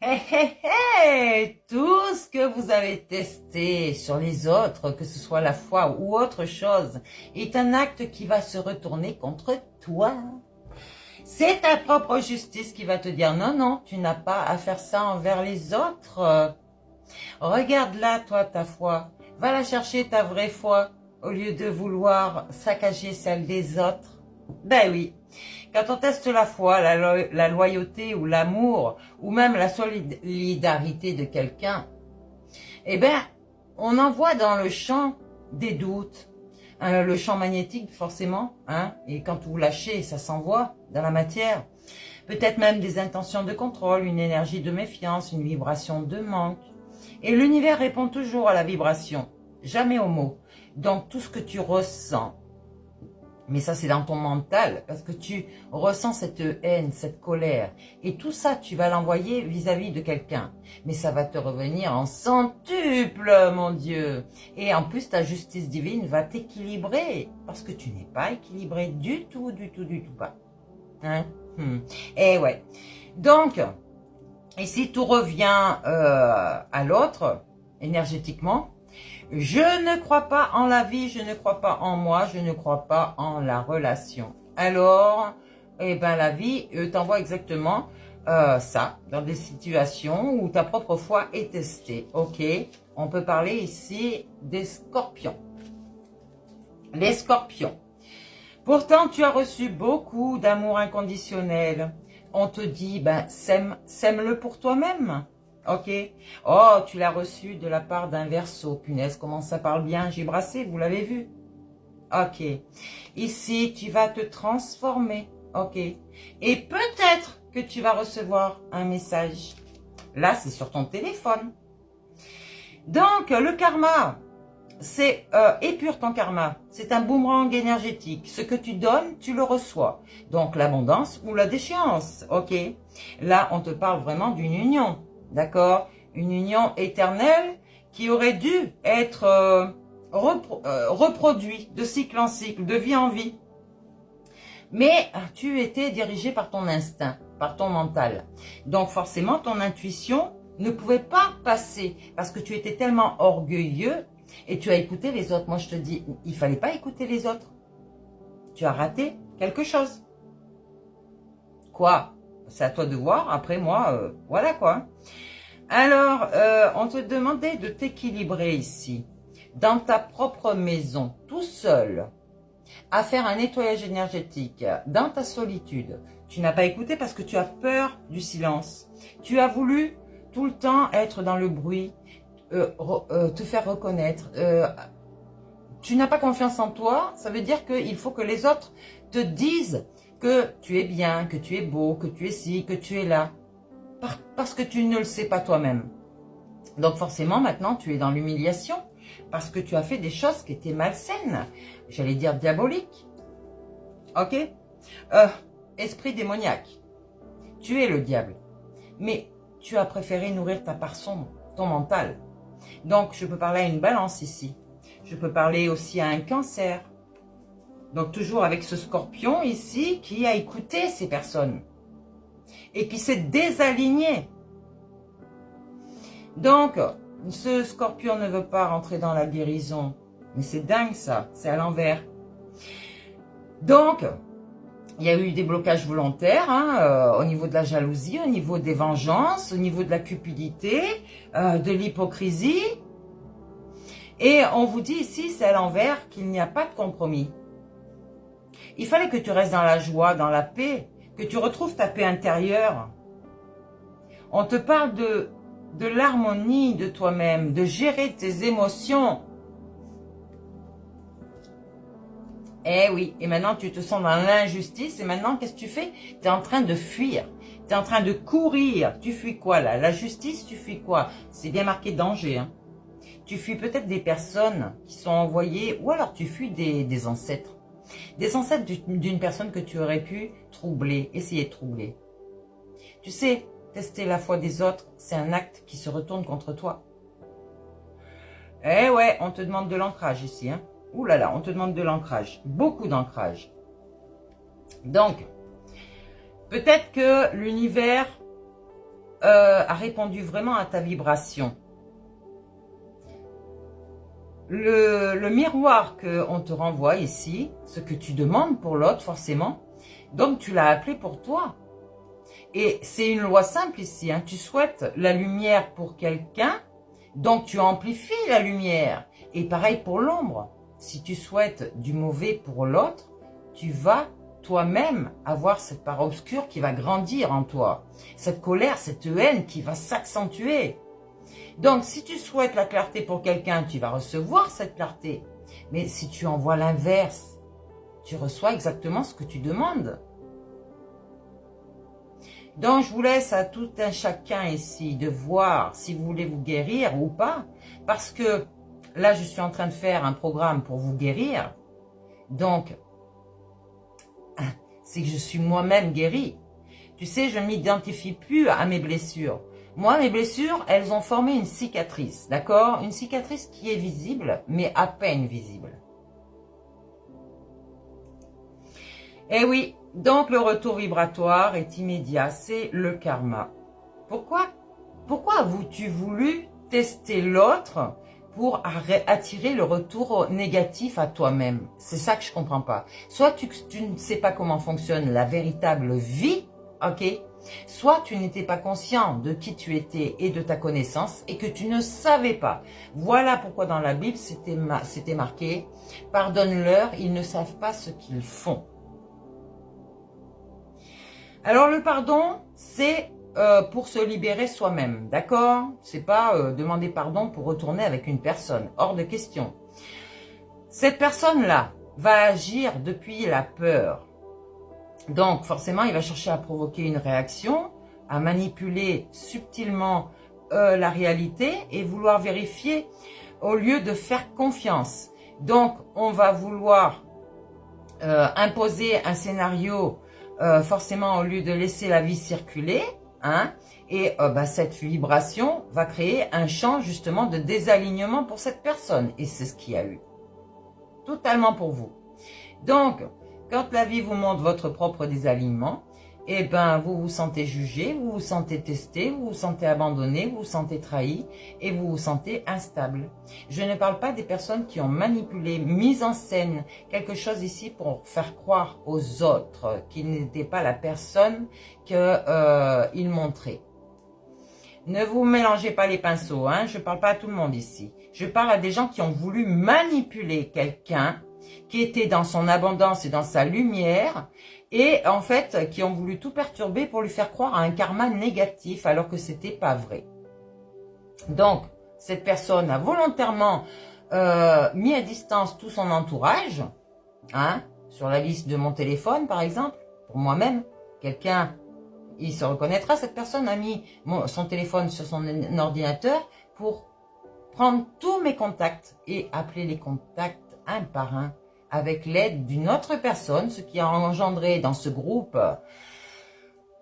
Hé, hé, hé, tout ce que vous avez testé sur les autres, que ce soit la foi ou autre chose, est un acte qui va se retourner contre toi. C'est ta propre justice qui va te dire non, non, tu n'as pas à faire ça envers les autres. Regarde là, toi, ta foi. Va la chercher, ta vraie foi, au lieu de vouloir saccager celle des autres. Ben oui. Quand on teste la foi, la loyauté ou l'amour, ou même la solidarité de quelqu'un, eh ben, on envoie dans le champ des doutes, le champ magnétique forcément, hein, et quand vous lâchez, ça s'envoie dans la matière. Peut-être même des intentions de contrôle, une énergie de méfiance, une vibration de manque. Et l'univers répond toujours à la vibration, jamais au mot. Donc tout ce que tu ressens, mais ça c'est dans ton mental, parce que tu ressens cette haine, cette colère, et tout ça tu vas l'envoyer vis-à-vis de quelqu'un. Mais ça va te revenir en centuple, mon Dieu. Et en plus ta justice divine va t'équilibrer, parce que tu n'es pas équilibré du tout, du tout, du tout pas. Hein? Et ouais. Donc, ici tout revient à l'autre, énergétiquement. Je ne crois pas en la vie, je ne crois pas en moi, je ne crois pas en la relation. Alors, eh ben la vie t'envoie exactement ça, dans des situations où ta propre foi est testée. Ok, on peut parler ici des scorpions. Les scorpions. Pourtant, tu as reçu beaucoup d'amour inconditionnel. On te dit, ben, sème-le pour toi-même. Ok. Oh, tu l'as reçu de la part d'un Verseau. Punaise, comment ça parle bien. J'ai brassé, vous l'avez vu. Ok. Ici, tu vas te transformer. Ok. Et peut-être que tu vas recevoir un message. Là, c'est sur ton téléphone. Donc, le karma, c'est épure ton karma. C'est un boomerang énergétique. Ce que tu donnes, tu le reçois. Donc, l'abondance ou la déchéance. Ok. Là, on te parle vraiment d'une union. D'accord? Une union éternelle qui aurait dû être reproduite de cycle en cycle, de vie en vie. Mais tu étais dirigé par ton instinct, par ton mental. Donc forcément, ton intuition ne pouvait pas passer parce que tu étais tellement orgueilleux et tu as écouté les autres. Moi, je te dis, il fallait pas écouter les autres. Tu as raté quelque chose. Quoi? C'est à toi de voir. Après, moi, voilà quoi. Alors, on te demandait de t'équilibrer ici, dans ta propre maison, tout seul, à faire un nettoyage énergétique, dans ta solitude. Tu n'as pas écouté parce que tu as peur du silence. Tu as voulu tout le temps être dans le bruit, te faire reconnaître. Tu n'as pas confiance en toi, ça veut dire qu'il faut que les autres te disent que tu es bien, que tu es beau, que tu es ci, que tu es là. Parce que tu ne le sais pas toi-même. Donc forcément, maintenant, tu es dans l'humiliation parce que tu as fait des choses qui étaient malsaines. J'allais dire diaboliques. Ok? Esprit démoniaque. Tu es le diable. Mais tu as préféré nourrir ta part sombre, ton mental. Donc, je peux parler à une balance ici. Je peux parler aussi à un cancer. Donc, toujours avec ce scorpion ici qui a écouté ces personnes. Et qui s'est désaligné. Donc, ce scorpion ne veut pas rentrer dans la guérison. Mais c'est dingue ça, c'est à l'envers. Donc, il y a eu des blocages volontaires hein, au niveau de la jalousie, au niveau des vengeances, au niveau de la cupidité, de l'hypocrisie. Et on vous dit ici, c'est à l'envers, qu'il n'y a pas de compromis. Il fallait que tu restes dans la joie, dans la paix, que tu retrouves ta paix intérieure. On te parle de l'harmonie de toi-même, de gérer tes émotions. Eh oui, et maintenant tu te sens dans l'injustice, et maintenant qu'est-ce que tu fais? Tu es en train de fuir, tu es en train de courir. Tu fuis quoi là? La justice, tu fuis quoi? C'est bien marqué danger. Hein. Tu fuis peut-être des personnes qui sont envoyées, ou alors tu fuis des ancêtres. Des ancêtres d'une personne que tu aurais pu troubler, essayer de troubler. Tu sais, tester la foi des autres, c'est un acte qui se retourne contre toi. Eh ouais, on te demande de l'ancrage ici. Hein. Ouh là là, on te demande de l'ancrage. Beaucoup d'ancrage. Donc, peut-être que l'univers a répondu vraiment à ta vibration. Le miroir qu'on te renvoie ici, ce que tu demandes pour l'autre forcément, donc tu l'as appelé pour toi. Et c'est une loi simple ici, hein. Tu souhaites la lumière pour quelqu'un, donc tu amplifies la lumière. Et pareil pour l'ombre. Si tu souhaites du mauvais pour l'autre, tu vas toi-même avoir cette part obscure qui va grandir en toi. Cette colère, cette haine qui va s'accentuer. Donc si tu souhaites la clarté pour quelqu'un, tu vas recevoir cette clarté. Mais si tu envoies l'inverse, tu reçois exactement ce que tu demandes. Donc, je vous laisse à tout un chacun ici de voir si vous voulez vous guérir ou pas. Parce que là, je suis en train de faire un programme pour vous guérir. Donc, c'est que je suis moi-même guérie. Tu sais, je ne m'identifie plus à mes blessures. Moi, mes blessures, elles ont formé une cicatrice, d'accord? Une cicatrice qui est visible, mais à peine visible. Eh oui, donc le retour vibratoire est immédiat, c'est le karma. Pourquoi as-tu voulu tester l'autre pour attirer le retour négatif à toi-même? C'est ça que je comprends pas. Soit tu ne sais pas comment fonctionne la véritable vie, ok? Soit tu n'étais pas conscient de qui tu étais et de ta connaissance et que tu ne savais pas. Voilà pourquoi dans la Bible c'était marqué « Pardonne-leur, ils ne savent pas ce qu'ils font ». Alors le pardon, c'est pour se libérer soi-même, d'accord? C'est pas demander pardon pour retourner avec une personne, hors de question. Cette personne-là va agir depuis la peur. Donc forcément, il va chercher à provoquer une réaction, à manipuler subtilement la réalité et vouloir vérifier au lieu de faire confiance. Donc on va vouloir imposer un scénario forcément au lieu de laisser la vie circuler, hein, et cette vibration va créer un champ justement de désalignement pour cette personne, et c'est ce qu'il y a eu, totalement pour vous. Donc, quand la vie vous montre votre propre désalignement, eh ben, vous vous sentez jugé, vous vous sentez testé, vous vous sentez abandonné, vous vous sentez trahi et vous vous sentez instable. Je ne parle pas des personnes qui ont manipulé, mis en scène quelque chose ici pour faire croire aux autres qu'ils n'étaient pas la personne qu'ils montraient. Ne vous mélangez pas les pinceaux, hein, je ne parle pas à tout le monde ici. Je parle à des gens qui ont voulu manipuler quelqu'un qui était dans son abondance et dans sa lumière, et en fait, qui ont voulu tout perturber pour lui faire croire à un karma négatif, alors que c'était pas vrai. Donc, cette personne a volontairement mis à distance tout son entourage, hein, sur la liste de mon téléphone, par exemple, pour moi-même, quelqu'un, il se reconnaîtra, cette personne a mis son téléphone sur son ordinateur pour prendre tous mes contacts et appeler les contacts un par un, avec l'aide d'une autre personne, ce qui a engendré dans ce groupe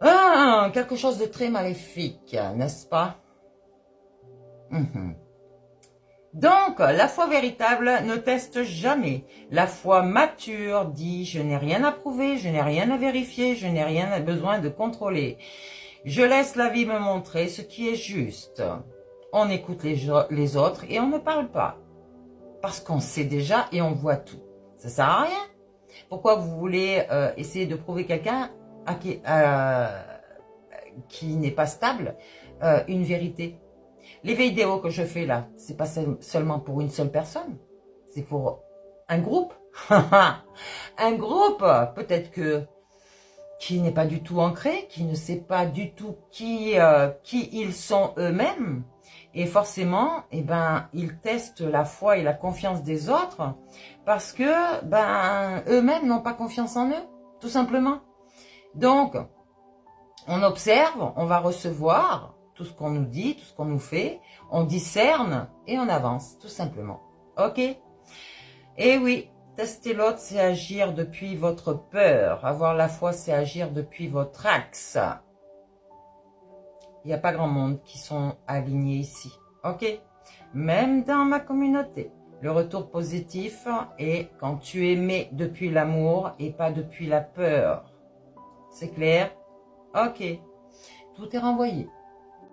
quelque chose de très maléfique, n'est-ce pas? Donc, la foi véritable ne teste jamais. La foi mature dit « je n'ai rien à prouver, je n'ai rien à vérifier, je n'ai rien besoin de contrôler. Je laisse la vie me montrer ce qui est juste. » On écoute les autres et on ne parle pas. Parce qu'on sait déjà et on voit tout. Ça sert à rien. Pourquoi vous voulez essayer de prouver quelqu'un qui n'est pas stable une vérité? Les vidéos que je fais là, c'est pas seulement pour une seule personne. C'est pour un groupe. Un groupe, peut-être qui n'est pas du tout ancré, qui ne sait pas du tout qui ils sont eux-mêmes. Et forcément, eh ben, ils testent la foi et la confiance des autres parce que eux-mêmes n'ont pas confiance en eux, tout simplement. Donc, on observe, on va recevoir tout ce qu'on nous dit, tout ce qu'on nous fait, on discerne et on avance, tout simplement. Ok? Et oui, tester l'autre, c'est agir depuis votre peur. Avoir la foi, c'est agir depuis votre axe. Il n'y a pas grand monde qui sont alignés ici. Ok? Même dans ma communauté. Le retour positif est quand tu aimais depuis l'amour et pas depuis la peur. C'est clair? Ok. Tout est renvoyé.